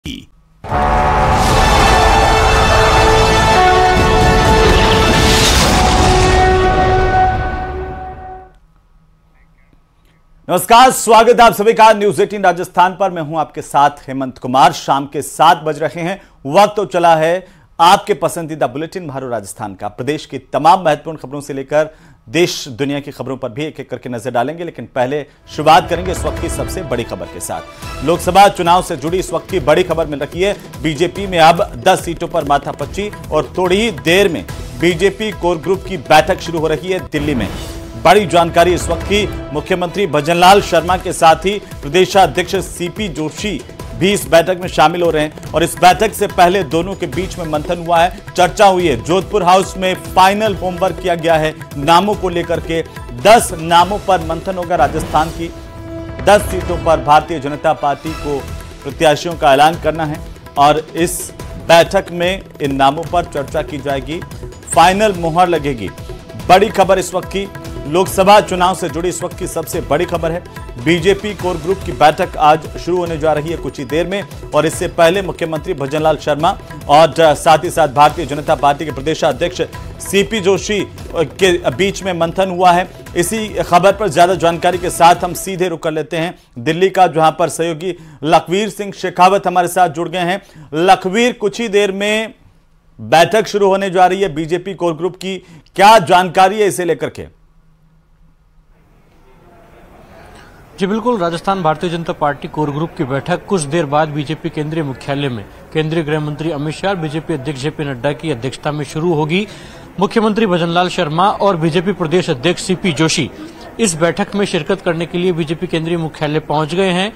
नमस्कार, स्वागत है आप सभी का न्यूज 18 राजस्थान पर। मैं हूं आपके साथ हेमंत कुमार। शाम के 7 बज रहे हैं, वक्त तो चला है आपके पसंदीदा बुलेटिन भारत राजस्थान का। प्रदेश की तमाम महत्वपूर्ण खबरों से लेकर देश दुनिया की खबरों पर भी एक एक करके नजर डालेंगे, लेकिन पहले शुरुआत करेंगे इस वक्त की सबसे बड़ी खबर के साथ। लोकसभा चुनाव से जुड़ी इस वक्त की बड़ी खबर मिल रही है। बीजेपी में अब 10 सीटों पर माथापच्ची और थोड़ी ही देर में बीजेपी कोर ग्रुप की बैठक शुरू हो रही है दिल्ली में। बड़ी जानकारी इस वक्त की, मुख्यमंत्री भजनलाल शर्मा के साथ ही प्रदेशाध्यक्ष सीपी जोशी भी इस बैठक में शामिल हो रहे हैं और इस बैठक से पहले दोनों के बीच में मंथन हुआ है, चर्चा हुई है। जोधपुर हाउस में फाइनल होमवर्क किया गया है नामों को लेकर के। 10 नामों पर मंथन होगा। राजस्थान की 10 सीटों पर भारतीय जनता पार्टी को प्रत्याशियों का ऐलान करना है और इस बैठक में इन नामों पर चर्चा की जाएगी, फाइनल मुहर लगेगी। बड़ी खबर इस वक्त की, लोकसभा चुनाव से जुड़ी इस वक्त की सबसे बड़ी खबर है। बीजेपी कोर ग्रुप की बैठक आज शुरू होने जा रही है कुछ ही देर में और इससे पहले मुख्यमंत्री भजनलाल शर्मा और साथ ही साथ भारतीय जनता पार्टी के प्रदेशाध्यक्ष सीपी जोशी के बीच में मंथन हुआ है। इसी खबर पर ज्यादा जानकारी के साथ हम सीधे रुक कर लेते हैं दिल्ली का, जहां पर सहयोगी लखवीर सिंह शेखावत हमारे साथ जुड़ गए हैं। लखवीर, कुछ ही देर में बैठक शुरू होने जा रही है बीजेपी कोर ग्रुप की, क्या जानकारी है इसे लेकर के? जी बिल्कुल, Rajasthan Bharatiya Janata party core group की बैठक कुछ देर बाद बीजेपी केंद्रीय मुख्यालय में केंद्रीय गृह मंत्री अमित शाह और बीजेपी अध्यक्ष जेपी नड्डा की अध्यक्षता में शुरू होगी। मुख्यमंत्री भजनलाल शर्मा और बीजेपी प्रदेश अध्यक्ष सीपी जोशी इस बैठक में शिरकत करने के लिए बीजेपी केंद्रीय मुख्यालय पहुंच गए हैं।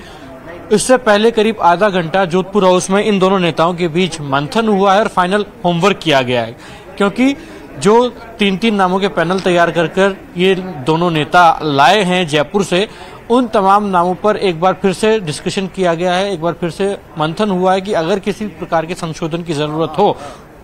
इससे पहले करीब आधा घंटा जोधपुर हाउस में इन दोनों नेताओं के बीच मंथन हुआ है और फाइनल होमवर्क किया गया है, क्योंकि जो 3-3 नामों के पैनल तैयार कर ये दोनों नेता लाए हैं जयपुर से, उन तमाम नामों पर एक बार फिर से डिस्कशन किया गया है, एक बार फिर से मंथन हुआ है कि अगर किसी प्रकार के संशोधन की जरूरत हो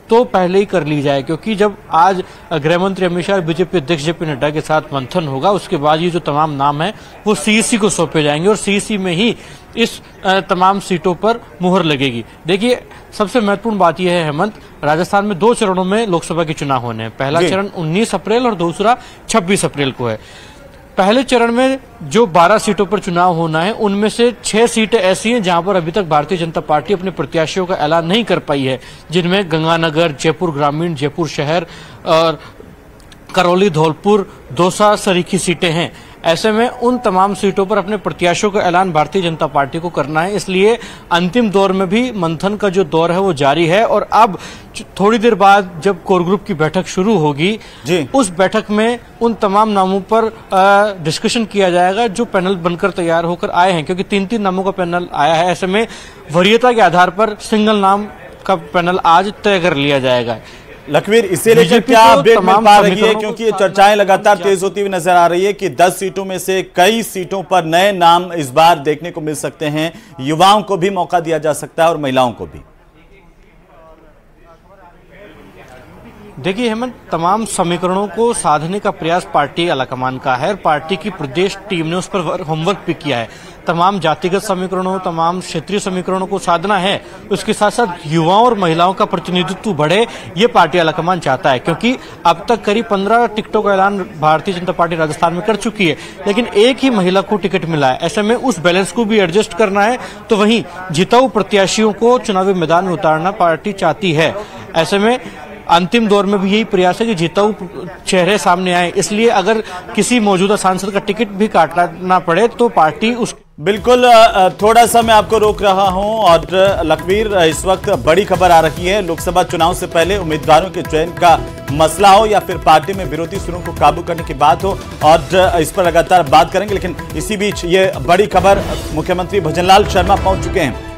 तो पहले ही कर ली जाए। क्योंकि जब आज गृह मंत्री अमित शाह और बीजेपी अध्यक्ष जेपी नड्डा के साथ मंथन होगा, उसके बाद ये जो तमाम नाम है वो सीईसी को सौंपे जाएंगे और सीईसी में ही इस तमाम सीटों पर मुहर लगेगी। देखिए, सबसे महत्वपूर्ण बात यह है हेमंत, राजस्थान में 2 चरणों में लोकसभा के चुनाव होने हैं। पहला चरण 19 अप्रैल और दूसरा 26 अप्रैल को है। पहले चरण में जो 12 सीटों पर चुनाव होना है, उनमें से 6 सीटें ऐसी हैं जहां पर अभी तक भारतीय जनता पार्टी अपने प्रत्याशियों का ऐलान नहीं कर पाई है, जिनमें गंगानगर, जयपुर ग्रामीण, जयपुर शहर और करौली, धौलपुर, दौसा, सरीखी सीटें हैं। ऐसे में उन तमाम सीटों पर अपने प्रत्याशियों का ऐलान भारतीय जनता पार्टी को करना है, इसलिए अंतिम दौर में भी मंथन का जो दौर है वो जारी है। और अब थोड़ी देर बाद जब कोर ग्रुप की बैठक शुरू होगी, उस बैठक में उन तमाम नामों पर डिस्कशन किया जाएगा जो पैनल बनकर तैयार होकर आए हैं, क्योंकि 3-3 नामों का पैनल आया है। ऐसे में वरीयता के आधार पर सिंगल नाम का पैनल आज तय कर लिया जाएगा। लखवीर, इसे लेकर क्या अपडेट मिल पा रही है? क्योंकि ये चर्चाएं लगातार तेज होती हुई नजर आ रही है कि 10 सीटों में से कई सीटों पर नए नाम इस बार देखने को मिल सकते हैं। युवाओं को भी मौका दिया जा सकता है और महिलाओं को भी। देखिए हेमंत, तमाम समीकरणों को साधने का प्रयास पार्टी आलाकमान का है और पार्टी की प्रदेश टीम ने उस पर होमवर्क भी किया है। तमाम जातिगत समीकरणों, तमाम क्षेत्रीय समीकरणों को साधना है। उसके साथ साथ युवाओं और महिलाओं का प्रतिनिधित्व बढ़े, ये पार्टी आलाकमान चाहता है, क्योंकि अब तक करीब 15 टिकटों का ऐलान भारतीय जनता पार्टी राजस्थान में कर चुकी है, लेकिन एक ही महिला को टिकट मिला है। ऐसे में उस बैलेंस को भी एडजस्ट करना है, तो वहीं जिताऊ प्रत्याशियों को चुनावी मैदान में उतारना पार्टी चाहती है। ऐसे में अंतिम दौर में भी यही प्रयास है कि जिताऊ चेहरे सामने आए, इसलिए अगर किसी मौजूदा सांसद का टिकट भी काटना पड़े तो पार्टी उस बिल्कुल। थोड़ा सा मैं आपको रोक रहा हूं और लखवीर, इस वक्त बड़ी खबर आ रही है। लोकसभा चुनाव से पहले उम्मीदवारों के चयन का मसला हो या फिर पार्टी में विरोधी सुरों को काबू करने की बात हो, और इस पर लगातार बात करेंगे। लेकिन इसी बीच ये बड़ी खबर, मुख्यमंत्री भजनलाल शर्मा पहुंच चुके हैं।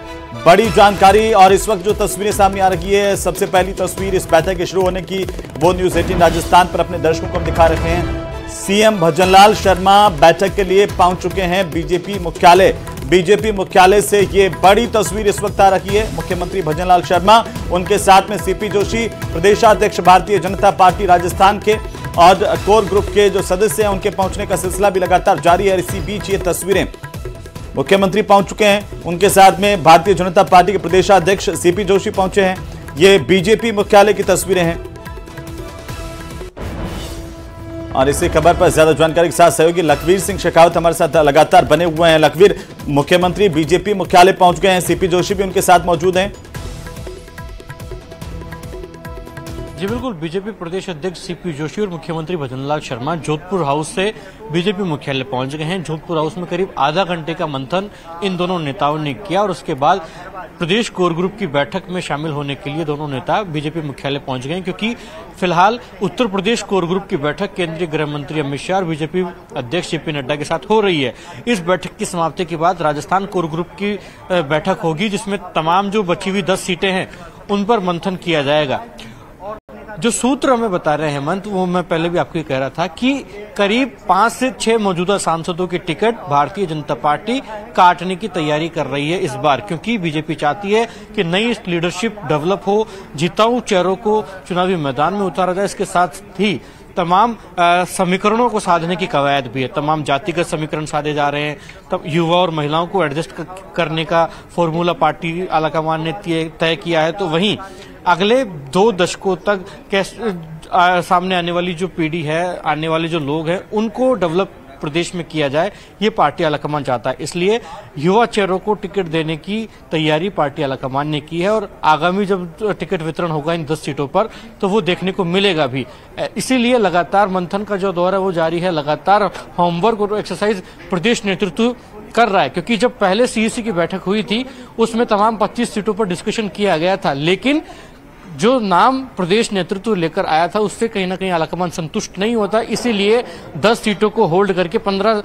बड़ी जानकारी और इस वक्त जो तस्वीरें सामने आ रही है, सबसे पहली तस्वीर इस बैठक के शुरू होने की, वो न्यूज 18 राजस्थान पर अपने दर्शकों को हम दिखा रहे हैं। सीएम भजनलाल शर्मा बैठक के लिए पहुंच चुके हैं बीजेपी मुख्यालय। बीजेपी मुख्यालय से ये बड़ी तस्वीर इस वक्त आ रही है। मुख्यमंत्री भजनलाल शर्मा, उनके साथ में सीपी जोशी, प्रदेशाध्यक्ष भारतीय जनता पार्टी राजस्थान के, और कोर ग्रुप के जो सदस्य हैं उनके पहुंचने का सिलसिला भी लगातार जारी है। इसी बीच ये तस्वीरें मुख्यमंत्री पहुंच चुके हैं, उनके साथ में भारतीय जनता पार्टी के प्रदेशाध्यक्ष सीपी जोशी पहुंचे हैं। ये बीजेपी मुख्यालय की तस्वीरें हैं और इसी खबर पर ज्यादा जानकारी के साथ सहयोगी लखवीर सिंह शेखावत हमारे साथ लगातार बने हुए हैं। लखवीर, मुख्यमंत्री बीजेपी मुख्यालय पहुंच गए हैं, सीपी जोशी भी उनके साथ मौजूद हैं। जी बिल्कुल, बीजेपी प्रदेश अध्यक्ष सीपी जोशी और मुख्यमंत्री भजनलाल शर्मा जोधपुर हाउस से बीजेपी मुख्यालय पहुंच गए हैं। जोधपुर हाउस में करीब आधा घंटे का मंथन इन दोनों नेताओं ने किया और उसके बाद प्रदेश कोर ग्रुप की बैठक में शामिल होने के लिए दोनों नेता बीजेपी मुख्यालय पहुंच गए, क्योंकि फिलहाल उत्तर प्रदेश कोर ग्रुप की बैठक केंद्रीय गृह मंत्री अमित शाह और बीजेपी अध्यक्ष जेपी नड्डा के साथ हो रही है। इस बैठक की समाप्ति के बाद राजस्थान कोर ग्रुप की बैठक होगी, जिसमें तमाम जो बची हुई 10 सीटें हैं उन पर मंथन किया जाएगा। जो सूत्र हमें बता रहे हैं हेमंत, वो मैं पहले भी आपको कह रहा था कि करीब 5 से 6 मौजूदा सांसदों की टिकट भारतीय जनता पार्टी काटने की तैयारी कर रही है इस बार, क्योंकि बीजेपी चाहती है कि नई लीडरशिप डेवलप हो, जिताऊ चेहरों को चुनावी मैदान में उतारा जाए। इसके साथ ही तमाम समीकरणों को साधने की कवायद भी है। तमाम जातिगत समीकरण साधे जा रहे हैं। तब युवा और महिलाओं को एडजस्ट करने का फॉर्मूला पार्टी आलाकमान ने तय किया है। तो वहीं अगले 2 दशकों तक सामने आने वाली जो पीढ़ी है, आने वाले जो लोग हैं, उनको डेवलप प्रदेश में किया जाए, ये पार्टी आलाकमान चाहता है। इसलिए युवा चेहरों को टिकट देने की तैयारी पार्टी आलाकमान ने की है और आगामी जब टिकट वितरण होगा इन 10 सीटों पर तो वो देखने को मिलेगा भी। इसीलिए लगातार मंथन का जो दौर है वो जारी है। लगातार होमवर्क और एक्सरसाइज प्रदेश नेतृत्व कर रहा है, क्योंकि जब पहले सीईसी की बैठक हुई थी उसमें तमाम 25 सीटों पर डिस्कशन किया गया था, लेकिन जो नाम प्रदेश नेतृत्व लेकर आया था उससे कहीं ना कहीं आलाकमान संतुष्ट नहीं होता। इसीलिए 10 सीटों को होल्ड करके 15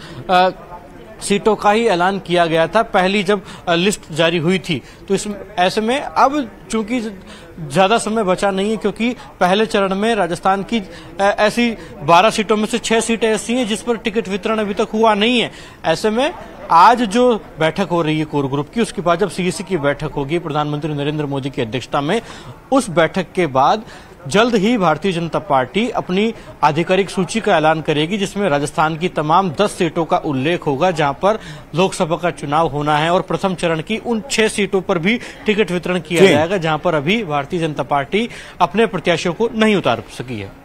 सीटों का ही ऐलान किया गया था पहली जब लिस्ट जारी हुई थी। तो ऐसे में अब चूंकि ज्यादा समय बचा नहीं है, क्योंकि पहले चरण में राजस्थान की ऐसी 12 सीटों में से 6 सीटें ऐसी हैं जिस पर टिकट वितरण अभी तक हुआ नहीं है। ऐसे में आज जो बैठक हो रही है कोर ग्रुप की, उसके बाद जब सीईसी की बैठक होगी प्रधानमंत्री नरेंद्र मोदी की अध्यक्षता में, उस बैठक के बाद जल्द ही भारतीय जनता पार्टी अपनी आधिकारिक सूची का ऐलान करेगी, जिसमें राजस्थान की तमाम 10 सीटों का उल्लेख होगा जहां पर लोकसभा का चुनाव होना है और प्रथम चरण की उन 6 सीटों पर भी टिकट वितरण किया जाएगा जहां पर अभी भारतीय जनता पार्टी अपने प्रत्याशियों को नहीं उतार सकी है।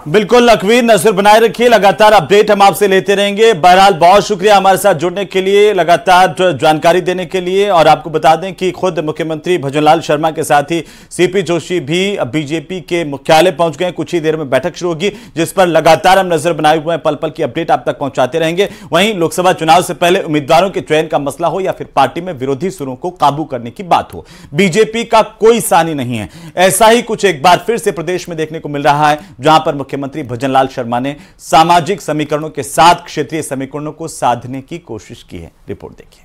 बिल्कुल लखवीर, नजर बनाए रखिए, लगातार अपडेट हम आपसे लेते रहेंगे। बहरहाल बहुत शुक्रिया हमारे साथ जुड़ने के लिए, लगातार जानकारी देने के लिए। और आपको बता दें कि खुद मुख्यमंत्री भजनलाल शर्मा के साथ ही सीपी जोशी भी बीजेपी के मुख्यालय पहुंच गए। कुछ ही देर में बैठक शुरू होगी, जिस पर लगातार हम नजर बनाए हुए हैं, पल पल की अपडेट आप तक पहुंचाते रहेंगे। वहीं लोकसभा चुनाव से पहले उम्मीदवारों के चयन का मसला हो या फिर पार्टी में विरोधी सुरों को काबू करने की बात हो, बीजेपी का कोई सानी नहीं है। ऐसा ही कुछ एक बार फिर से प्रदेश में देखने को मिल रहा है, जहां पर मुख्यमंत्री भजनलाल शर्मा ने सामाजिक समीकरणों के साथ क्षेत्रीय समीकरणों को साधने की कोशिश की है। रिपोर्ट देखिए।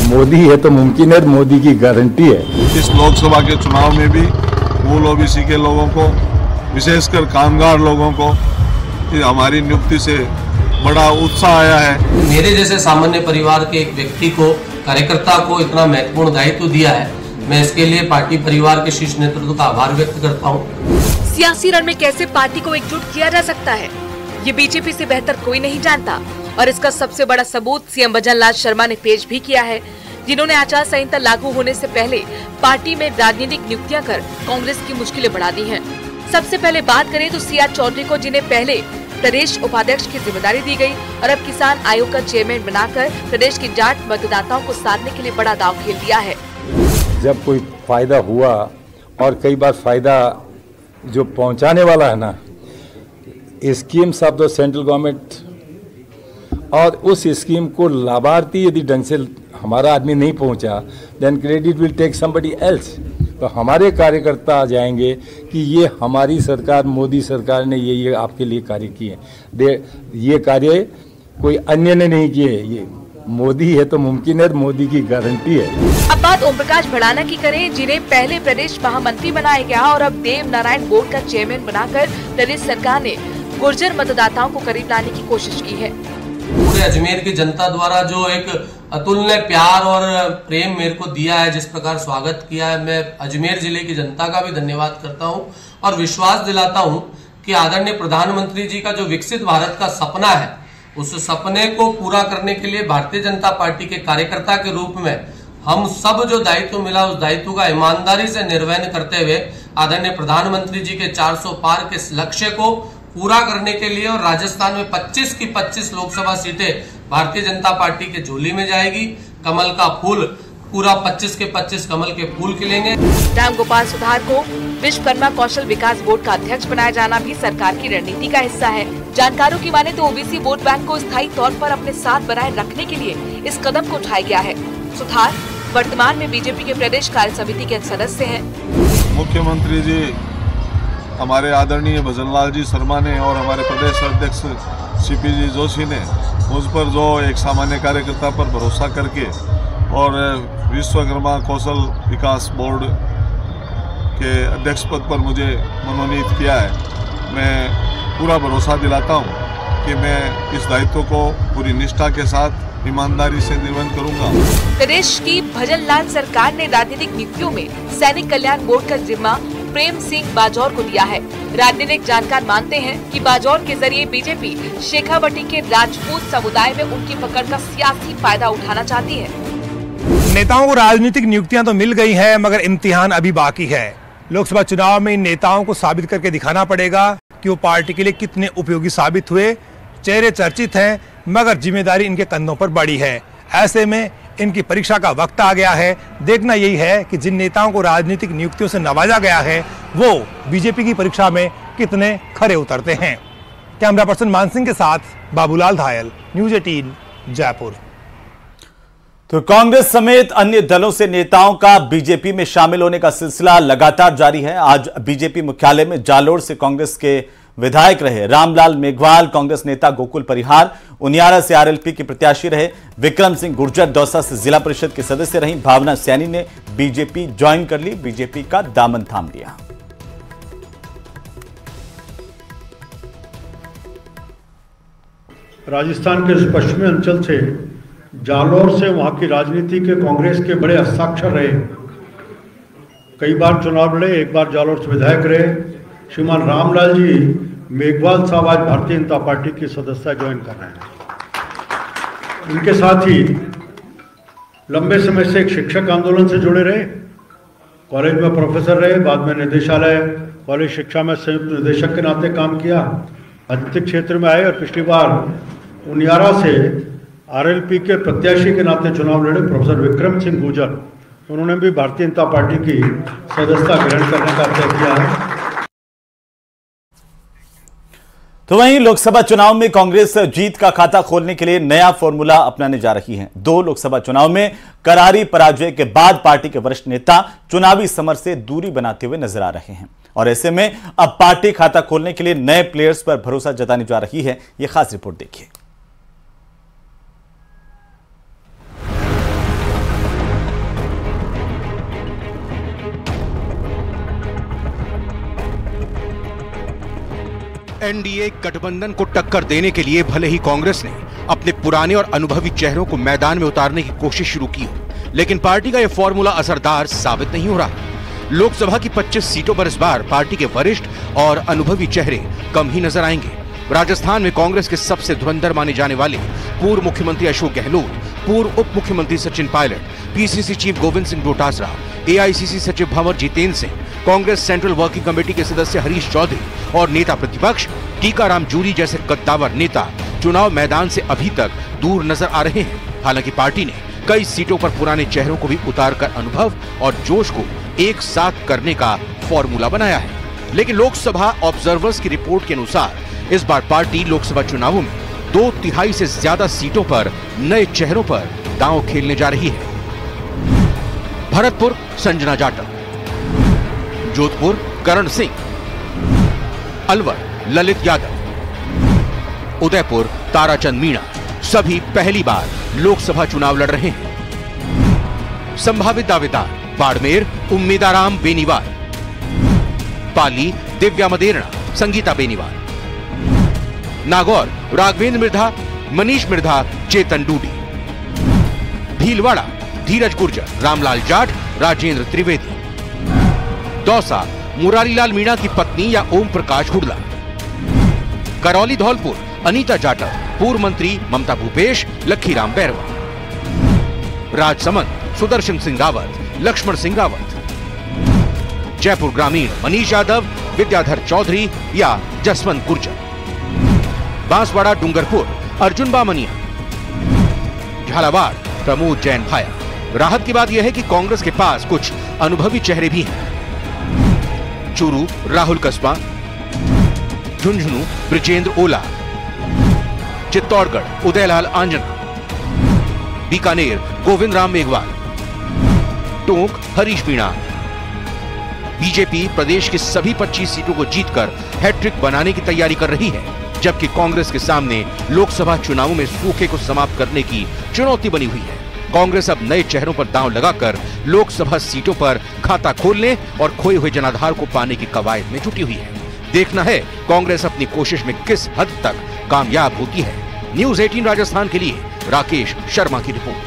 मोदी है तो मुमकिन है, मोदी की गारंटी है। इस लोकसभा के चुनाव में भी मूल ओबीसी के लोगों को, विशेषकर कामगार लोगों को हमारी नियुक्ति से बड़ा उत्साह आया है। मेरे जैसे सामान्य परिवार के एक व्यक्ति को, कार्यकर्ता को इतना महत्वपूर्ण दायित्व दिया है, मैं इसके लिए पार्टी परिवार के शीर्ष नेतृत्व का आभार व्यक्त करता हूँ। सियासी रण में कैसे पार्टी को एकजुट किया जा सकता है, ये बीजेपी से बेहतर कोई नहीं जानता और इसका सबसे बड़ा सबूत सीएम भजनलाल शर्मा ने पेश भी किया है, जिन्होंने आचार संहिता लागू होने से पहले पार्टी में राजनीतिक नियुक्तियां कर कांग्रेस की मुश्किलें बढ़ा दी हैं। सबसे पहले बात करें तो सीआर चौधरी को, जिन्हें पहले प्रदेश उपाध्यक्ष की जिम्मेदारी दी गई और अब किसान आयोग का चेयरमैन बनाकर प्रदेश की जाट मतदाताओं को साधने के लिए बड़ा दांव खेल दिया है। जब कोई फायदा हुआ, और कई बार फायदा जो पहुंचाने वाला है ना, schemes of the central government, और उस स्कीम को लाभार्थी यदि ढंग से हमारा आदमी नहीं पहुंचा, then credit will take somebody else. तो हमारे कार्यकर्ता आ जाएंगे कि ये हमारी सरकार, मोदी सरकार ने ये आपके लिए कार्य किए, ये कार्य कोई अन्य ने नहीं किए। ये मोदी है तो मुमकिन है, मोदी की गारंटी है। अब बात ओम प्रकाश भड़ाना की करें, जिन्हें पहले प्रदेश महामंत्री बनाया गया और अब देव नारायण बोर्ड का चेयरमैन बनाकर प्रदेश सरकार ने गुर्जर मतदाताओं को करीब लाने की कोशिश की है। पूरे अजमेर की जनता द्वारा जो एक अतुल्य प्यार और प्रेम मेरे को दिया है, जिस प्रकार स्वागत किया है, मैं अजमेर जिले की जनता का भी धन्यवाद करता हूं और विश्वास दिलाता हूं कि आदरणीय प्रधानमंत्री जी का जो विकसित भारत का सपना है, उस सपने को पूरा करने के लिए भारतीय जनता पार्टी के कार्यकर्ता के रूप में हम सब जो दायित्व मिला, उस दायित्व का ईमानदारी से निर्वहन करते हुए आदरणीय प्रधानमंत्री जी के 400 पार के लक्ष्य को पूरा करने के लिए और राजस्थान में 25 की 25 लोकसभा सीटें भारतीय जनता पार्टी के झोली में जाएगी। कमल का फूल पूरा 25 के 25 कमल के फूल खिलेंगे। रामगोपाल सुधार को विश्वकर्मा कौशल विकास बोर्ड का अध्यक्ष बनाया जाना भी सरकार की रणनीति का हिस्सा है। जानकारों की माने तो ओबीसी वोट बैंक को स्थायी तौर पर अपने साथ बनाए रखने के लिए इस कदम को उठाया गया है। सुधार वर्तमान में बीजेपी के प्रदेश कार्य समिति के सदस्य हैं। मुख्यमंत्री जी हमारे आदरणीय भजनलाल जी शर्मा ने और हमारे प्रदेश अध्यक्ष सीपी जी जोशी ने मुझ पर जो एक सामान्य कार्यकर्ता पर भरोसा करके और विश्वकर्मा कौशल विकास बोर्ड के अध्यक्ष पद पर मुझे मनोनीत किया है, मैं पूरा भरोसा दिलाता हूं कि मैं इस दायित्व को पूरी निष्ठा के साथ ईमानदारी से निर्वहन करूंगा। प्रदेश की भजनलाल सरकार ने राजनीतिक नियुक्तियों में सैनिक कल्याण बोर्ड का जिम्मा प्रेम सिंह बाजौर को दिया है। राजनीतिक जानकार मानते हैं कि बाजौर के जरिए बीजेपी शेखावटी के राजपूत समुदाय में उनकी पकड़ का सियासी फायदा उठाना चाहती है। नेताओं को राजनीतिक नियुक्तियां तो मिल गई है, मगर इम्तिहान अभी बाकी है। लोकसभा चुनाव में इन नेताओं को साबित करके दिखाना पड़ेगा कि वो पार्टी के लिए कितने उपयोगी साबित हुए। चेहरे चर्चित हैं, मगर जिम्मेदारी इनके कंधों पर बड़ी है। ऐसे में इनकी परीक्षा का वक्त आ गया है। देखना यही है कि जिन नेताओं को राजनीतिक नियुक्तियों से नवाजा गया है वो बीजेपी की परीक्षा में कितने खरे उतरते हैं। कैमरा पर्सन मानसिंह के साथ बाबूलाल धायल, न्यूज़ 18 जयपुर। तो कांग्रेस समेत अन्य दलों से नेताओं का बीजेपी में शामिल होने का सिलसिला लगातार जारी है। आज बीजेपी मुख्यालय में जालोर से कांग्रेस के विधायक रहे रामलाल मेघवाल, कांग्रेस नेता गोकुल परिहार, उनियारा से आरएलपी के प्रत्याशी रहे विक्रम सिंह गुर्जर, दौसा से जिला परिषद के सदस्य रही भावना सैनी ने बीजेपी ज्वाइन कर ली, बीजेपी का दामन थाम लिया। राजस्थान के इस पश्चिमी अंचल से जालोर से वहां की राजनीति के कांग्रेस के बड़े हस्ताक्षर रहे। कई बार चुनाव लड़े, एक बार जालोर से विधायक रहे। श्रीमान रामलाल जी मेघवाल साहब आज भारतीय जनता पार्टी की सदस्यता ज्वाइन कर रहे हैं। इनके साथ ही लंबे समय से एक शिक्षक आंदोलन से जुड़े रहे, कॉलेज में प्रोफेसर रहे, बाद में निदेशालय कॉलेज शिक्षा में संयुक्त निदेशक के नाते काम किया, राजनीतिक क्षेत्र में आए और पिछली बार उनियारा से आरएलपी के प्रत्याशी के नाते चुनाव लड़े प्रोफेसर विक्रम सिंह गुर्जर। उन्होंने भी भारतीय जनता पार्टी की सदस्यता ग्रहण करने का तय किया है। तो वहीं लोकसभा चुनाव में कांग्रेस जीत का खाता खोलने के लिए नया फॉर्मूला अपनाने जा रही है। 2 लोकसभा चुनाव में करारी पराजय के बाद पार्टी के वरिष्ठ नेता चुनावी समर से दूरी बनाते हुए नजर आ रहे हैं और ऐसे में अब पार्टी खाता खोलने के लिए नए प्लेयर्स पर भरोसा जताने जा रही है। यह खास रिपोर्ट देखिए। एनडीए गठबंधन को टक्कर देने के लिए भले ही कांग्रेस ने अपने पुराने और अनुभवी चेहरों को मैदान में उतारने की कोशिश शुरू की हो, लेकिन पार्टी का यह फॉर्मूला असरदार साबित नहीं हो रहा। लोकसभा की 25 सीटों पर इस बार पार्टी के वरिष्ठ और अनुभवी चेहरे कम ही नजर आएंगे। राजस्थान में कांग्रेस के सबसे धुरंधर माने जाने वाले पूर्व मुख्यमंत्री अशोक गहलोत, पूर्व उप मुख्यमंत्री Sachin Pilot, PCC chief Govind Singh Dotasra, AICC सचिव Bhanwar Jitendra Singh, Congress central working committee के सदस्य हरीश चौधरी और नेता प्रतिपक्ष टीकाराम जूरी जैसे कद्दावर नेता चुनाव मैदान से अभी तक दूर नजर आ रहे हैं। हालांकि पार्टी ने कई सीटों पर पुराने चेहरों को भी उतारकर अनुभव और जोश को एक साथ करने का फॉर्मूला बनाया है। लेकिन लोकसभा ऑब्जर्वर्स की रिपोर्ट के अनुसार इस बार पार्टी लोकसभा चुनावों में 2/3 से ज्यादा सीटों पर नए चेहरों पर दांव खेलने जा रही है। भरतपुर संजना जाटव, जोधपुर करण सिंह, अलवर ललित यादव, उदयपुर ताराचंद मीणा सभी पहली बार लोकसभा चुनाव लड़ रहे हैं। संभावित दावेदार बाड़मेर उम्मीदाराम बेनीवाल, पाली दिव्या मदेरणा, संगीता बेनीवाल, नागौर राघवेंद्र मिर्धा, मनीष मिर्धा, चेतन डूडी, भीलवाड़ा धीरज गुर्जर, रामलाल जाट, राजेंद्र त्रिवेदी, दौसा मुरारीलाल मीणा की पत्नी या ओम प्रकाश हुडला, करौली धौलपुर अनीता जाटव, पूर्व मंत्री ममता भूपेश, लखीराम बैरवा। राजसमंद सुदर्शन सिंह रावत, लक्ष्मण सिंह रावत। जयपुर ग्रामीण मनीष यादव, विद्याधर चौधरी या जसवंत गुर्जर। बांसवाड़ा डूंगरपुर अर्जुन बामनिया। झालावाड़ प्रमोद जैन भाया। राहत की बात यह है कि कांग्रेस के पास कुछ अनुभवी चेहरे भी हैं। चूरू राहुल कस्बा, झुंझुनू ब्रिजेंद्र ओला, चित्तौड़गढ़ उदयलाल आंजना, बीकानेर गोविंद राम मेघवाल, टोंक हरीश मीणा। बीजेपी प्रदेश की सभी 25 सीटों को जीतकर हैट्रिक बनाने की तैयारी कर रही है, जबकि कांग्रेस के सामने लोकसभा चुनावों में सूखे को समाप्त करने की चुनौती बनी हुई है। कांग्रेस अब नए चेहरों पर दांव लगाकर लोकसभा सीटों पर खाता खोलने और खोए हुए जनाधार को पाने की कवायद में जुटी हुई है। देखना है कांग्रेस अपनी कोशिश में किस हद तक कामयाब होती है। न्यूज़ 18 राजस्थान के लिए राकेश शर्मा की रिपोर्ट।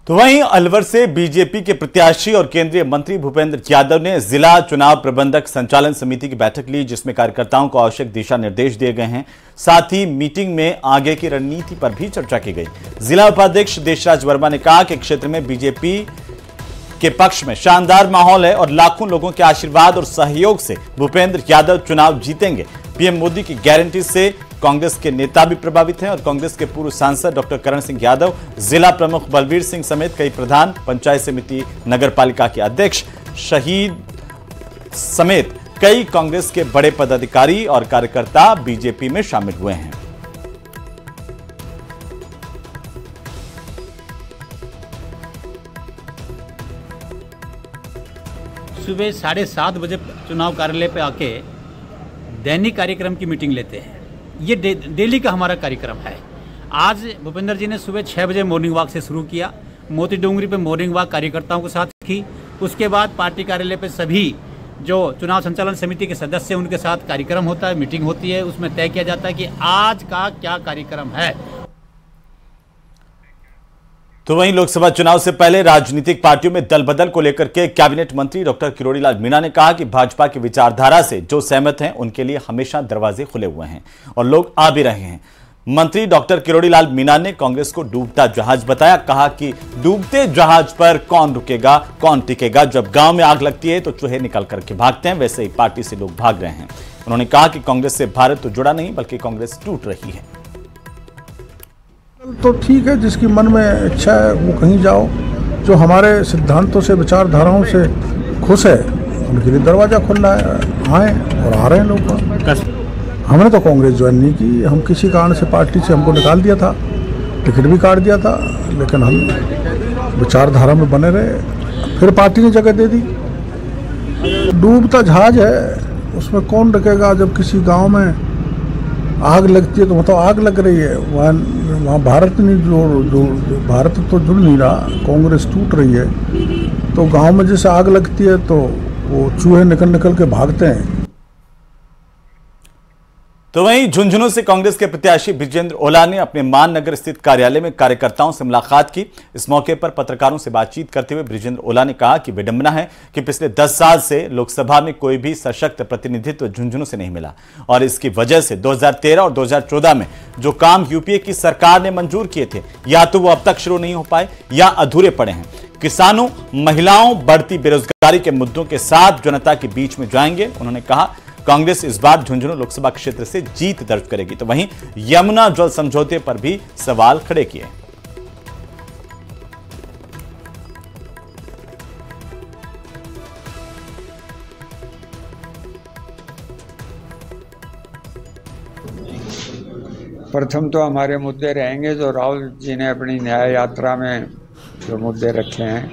तो वहीं अलवर से बीजेपी के प्रत्याशी और केंद्रीय मंत्री भूपेंद्र यादव ने जिला चुनाव प्रबंधक संचालन समिति की बैठक ली, जिसमें कार्यकर्ताओं को आवश्यक दिशा निर्देश दिए गए हैं। साथ ही मीटिंग में आगे की रणनीति पर भी चर्चा की गई। जिला उपाध्यक्ष देशराज वर्मा ने कहा कि क्षेत्र में बीजेपी के पक्ष में शानदार माहौल है और लाखों लोगों के आशीर्वाद और सहयोग से भूपेंद्र यादव चुनाव जीतेंगे। पीएम मोदी की गारंटी से कांग्रेस के नेता भी प्रभावित हैं और कांग्रेस के पूर्व सांसद डॉक्टर करण सिंह यादव, जिला प्रमुख बलवीर सिंह समेत कई प्रधान, पंचायत समिति, नगर पालिका के अध्यक्ष, शहीद समेत कई कांग्रेस के बड़े पदाधिकारी और कार्यकर्ता बीजेपी में शामिल हुए हैं। सुबह 7:30 बजे चुनाव कार्यालय पे आके दैनिक कार्यक्रम की मीटिंग लेते हैं। ये डेली का हमारा कार्यक्रम है। आज भूपेंद्र जी ने सुबह 6 बजे मॉर्निंग वॉक से शुरू किया। मोती डोंगरी पे मॉर्निंग वॉक कार्यकर्ताओं के साथ की। उसके बाद पार्टी कार्यालय पे सभी जो चुनाव संचालन समिति के सदस्य हैं उनके साथ कार्यक्रम होता है, मीटिंग होती है। उसमें तय किया जाता है कि आज का क्या कार्यक्रम है। तो वहीं लोकसभा चुनाव से पहले राजनीतिक पार्टियों में दल बदल को लेकर के कैबिनेट मंत्री डॉक्टर किरोड़ी लाल मीणा ने कहा कि भाजपा की विचारधारा से जो सहमत हैं उनके लिए हमेशा दरवाजे खुले हुए हैं और लोग आ भी रहे हैं। मंत्री डॉक्टर किरोड़ी लाल मीणा ने कांग्रेस को डूबता जहाज बताया। कहा कि डूबते जहाज पर कौन रुकेगा, कौन टिकेगा। जब गांव में आग लगती है तो चूहे निकल करके भागते हैं, वैसे ही पार्टी से लोग भाग रहे हैं। उन्होंने कहा कि कांग्रेस से भारत तो जुड़ा नहीं बल्कि कांग्रेस टूट रही है। तो ठीक है, जिसकी मन में इच्छा है वो कहीं जाओ। जो हमारे सिद्धांतों से, विचारधाराओं से खुश है उनके लिए दरवाज़ा खुला है, आए और आ रहे हैं लोग। हमने तो कांग्रेस ज्वाइन नहीं की। हम किसी कारण से पार्टी से हमको निकाल दिया था, टिकट भी काट दिया था, लेकिन हम विचारधारा में बने रहे। फिर पार्टी ने जगह दे दी। डूबता जहाज है, उसमें कौन रखेगा। जब किसी गाँव में आग लगती है तो मतलब आग लग रही है, वहाँ भारत नहीं जो भारत तो जुड़ नहीं रहा, कांग्रेस टूट रही है। तो गांव में जैसे आग लगती है तो वो चूहे निकल के भागते हैं। तो वहीं झुंझुनू से कांग्रेस के प्रत्याशी ब्रिजेंद्र ओला ने अपने मान नगर स्थित कार्यालय में कार्यकर्ताओं से मुलाकात की। इस मौके पर पत्रकारों से बातचीत करते हुए ब्रिजेंद्र ओला ने कहा कि विडंबना है कि पिछले 10 साल से लोकसभा में कोई भी सशक्त प्रतिनिधित्व झुंझुनू से नहीं मिला और इसकी वजह से 2013 और 2014 में जो काम यूपीए की सरकार ने मंजूर किए थे या तो वो अब तक शुरू नहीं हो पाए या अधूरे पड़े हैं। किसानों, महिलाओं, बढ़ती बेरोजगारी के मुद्दों के साथ जनता के बीच में जाएंगे। उन्होंने कहा कांग्रेस इस बार झुंझुनू लोकसभा क्षेत्र से जीत दर्ज करेगी। तो वहीं यमुना जल समझौते पर भी सवाल खड़े किए। प्रथम तो हमारे मुद्दे रहेंगे जो राहुल जी ने अपनी न्याय यात्रा में जो मुद्दे रखे हैं,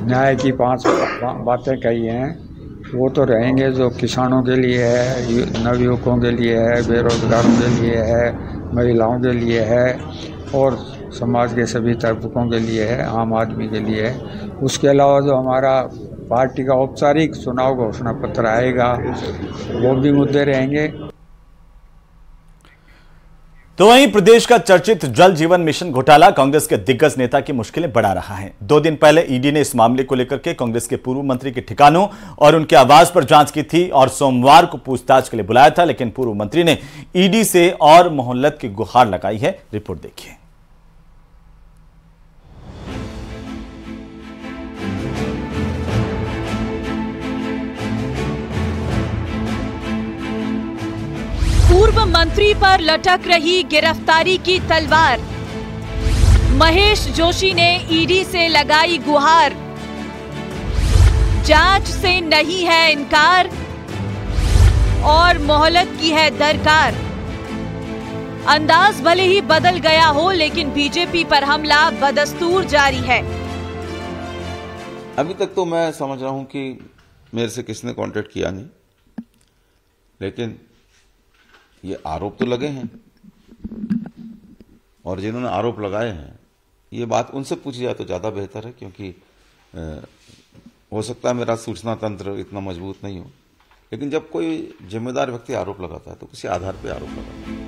न्याय की 5 बातें कही हैं, वो तो रहेंगे। जो किसानों के लिए है, नवयुवकों के लिए है, बेरोजगारों के लिए है, महिलाओं के लिए है और समाज के सभी तबकों के लिए है, आम आदमी के लिए है। उसके अलावा जो हमारा पार्टी का औपचारिक चुनाव घोषणा पत्र आएगा वो भी मुद्दे रहेंगे। तो वहीं प्रदेश का चर्चित जल जीवन मिशन घोटाला कांग्रेस के दिग्गज नेता की मुश्किलें बढ़ा रहा है। 2 दिन पहले ईडी ने इस मामले को लेकर के कांग्रेस के पूर्व मंत्री के ठिकानों और उनके आवास पर जांच की थी और सोमवार को पूछताछ के लिए बुलाया था, लेकिन पूर्व मंत्री ने ईडी से और मोहल्लत की गुहार लगाई है। रिपोर्ट देखिए। पूर्व मंत्री पर लटक रही गिरफ्तारी की तलवार, महेश जोशी ने ईडी से लगाई गुहार, जांच से नहीं है इनकार और मोहलत की है दरकार। अंदाज भले ही बदल गया हो, लेकिन बीजेपी पर हमला बदस्तूर जारी है। अभी तक तो मैं समझ रहा हूं कि मेरे से किसने कांटेक्ट किया नहीं, लेकिन ये आरोप तो लगे हैं और जिन्होंने आरोप लगाए हैं ये बात उनसे पूछी जाए तो ज्यादा बेहतर है, क्योंकि हो सकता है मेरा सूचना तंत्र इतना मजबूत नहीं हो, लेकिन जब कोई जिम्मेदार व्यक्ति आरोप लगाता है तो किसी आधार पर आरोप लगाता है।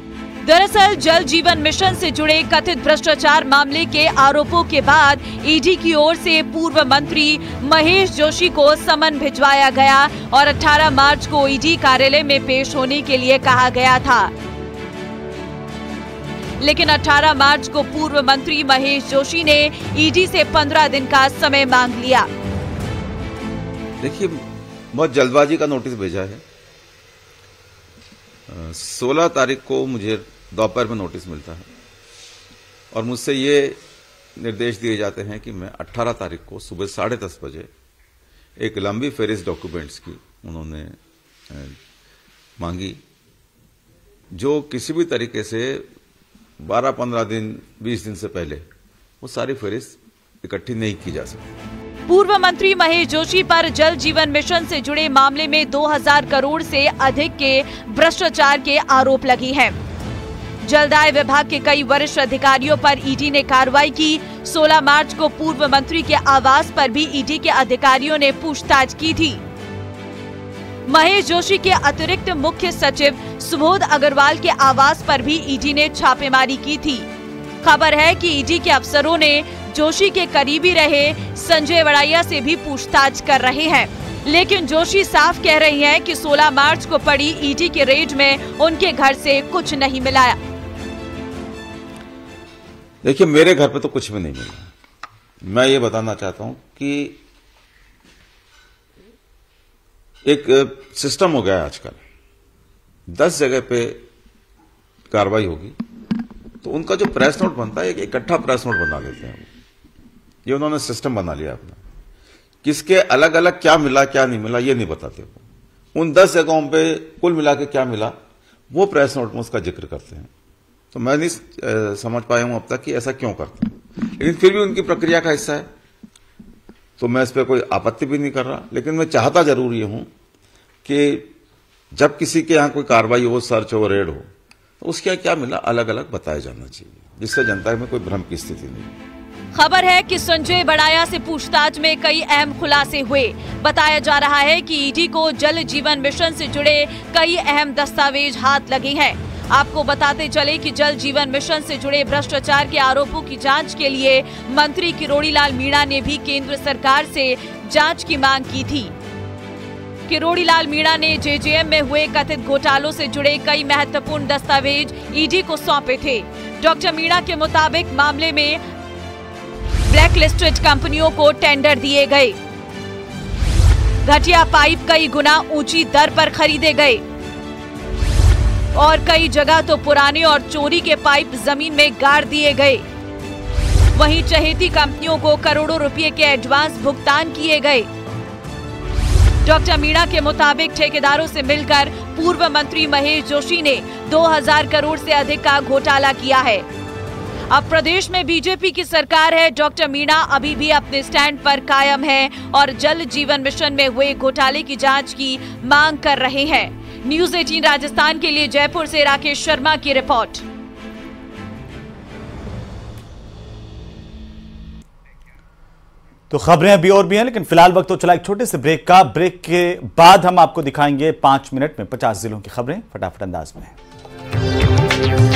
दरअसल जल जीवन मिशन से जुड़े कथित भ्रष्टाचार मामले के आरोपों के बाद ईडी की ओर से पूर्व मंत्री महेश जोशी को समन भिजवाया गया और 18 मार्च को ईडी कार्यालय में पेश होने के लिए कहा गया था, लेकिन 18 मार्च को पूर्व मंत्री महेश जोशी ने ईडी से 15 दिन का समय मांग लिया। देखिए, बहुत जल्दबाजी का नोटिस भेजा है। 16 तारीख को मुझे दोपहर में नोटिस मिलता है और मुझसे ये निर्देश दिए जाते हैं कि मैं 18 तारीख को सुबह 10:30 बजे एक लंबी फेरिस डॉक्यूमेंट्स की उन्होंने मांगी, जो किसी भी तरीके से 12-15 दिन 20 दिन से पहले वो सारी फेरिस इकट्ठी नहीं की जा सकती। पूर्व मंत्री महेश जोशी पर जल जीवन मिशन से जुड़े मामले में 2000 करोड़ से अधिक के भ्रष्टाचार के आरोप लगे हैं। जलदाय विभाग के कई वरिष्ठ अधिकारियों पर ईडी ने कार्रवाई की। 16 मार्च को पूर्व मंत्री के आवास पर भी ईडी के अधिकारियों ने पूछताछ की थी। महेश जोशी के अतिरिक्त मुख्य सचिव सुबोध अग्रवाल के आवास पर भी ईडी ने छापेमारी की थी। खबर है कि ईडी के अफसरों ने जोशी के करीबी रहे संजय बड़ाइया से भी पूछताछ कर रहे हैं, लेकिन जोशी साफ कह रही हैं कि 16 मार्च को पड़ी ईडी के रेड में उनके घर से कुछ नहीं मिला। देखिए, मेरे घर पे तो कुछ भी नहीं मिला। मैं ये बताना चाहता हूं कि एक सिस्टम हो गया है आजकल, 10 जगह पे कार्रवाई होगी तो उनका जो प्रेस नोट बनता है एक इकट्ठा प्रेस नोट बना लेते हैं। ये उन्होंने सिस्टम बना लिया अपना, किसके अलग अलग क्या मिला क्या नहीं मिला ये नहीं बताते हो। उन 10 जगहों पे कुल मिला के क्या मिला वो प्रेस नोट में उसका जिक्र करते हैं। तो मैं नहीं समझ पाया हूं अब तक कि ऐसा क्यों करते हैं, लेकिन फिर भी उनकी प्रक्रिया का हिस्सा है तो मैं इस पर कोई आपत्ति भी नहीं कर रहा। लेकिन मैं चाहता जरूर ये हूं कि जब किसी के यहां कोई कार्रवाई हो, सर्च हो, रेड हो, तो उसके यहाँ क्या मिला अलग अलग बताया जाना चाहिए, जिससे जनता में कोई भ्रम की स्थिति नहीं। खबर है कि संजय बड़ाया से पूछताछ में कई अहम खुलासे हुए। बताया जा रहा है कि ईडी को जल जीवन मिशन से जुड़े कई अहम दस्तावेज हाथ लगे हैं। आपको बताते चले कि जल जीवन मिशन से जुड़े भ्रष्टाचार के आरोपों की जांच के लिए मंत्री किरोड़ी लाल मीणा ने भी केंद्र सरकार से जांच की मांग की थी। किरोड़ी लाल मीणा ने जेजेएम में हुए कथित घोटालों से जुड़े कई महत्वपूर्ण दस्तावेज ईडी को सौंपे थे। डॉक्टर मीणा के मुताबिक मामले में ब्लैकलिस्टेड कंपनियों को टेंडर दिए गए, घटिया पाइप कई गुना ऊंची दर पर खरीदे गए और कई जगह तो पुराने और चोरी के पाइप जमीन में गाड़ दिए गए। वहीं चहेती कंपनियों को करोड़ों रुपए के एडवांस भुगतान किए गए। डॉक्टर मीणा के मुताबिक ठेकेदारों से मिलकर पूर्व मंत्री महेश जोशी ने 2000 करोड़ से अधिक का घोटाला किया है। अब प्रदेश में बीजेपी की सरकार है। डॉक्टर मीणा अभी भी अपने स्टैंड पर कायम है और जल जीवन मिशन में हुए घोटाले की जांच की मांग कर रहे हैं। न्यूज़ 18 राजस्थान के लिए जयपुर से राकेश शर्मा की रिपोर्ट। तो खबरें अभी और भी हैं, लेकिन फिलहाल वक्त तो चला एक छोटे से ब्रेक का। ब्रेक के बाद हम आपको दिखाएंगे 5 मिनट में 50 जिलों की खबरें फटाफट अंदाज में।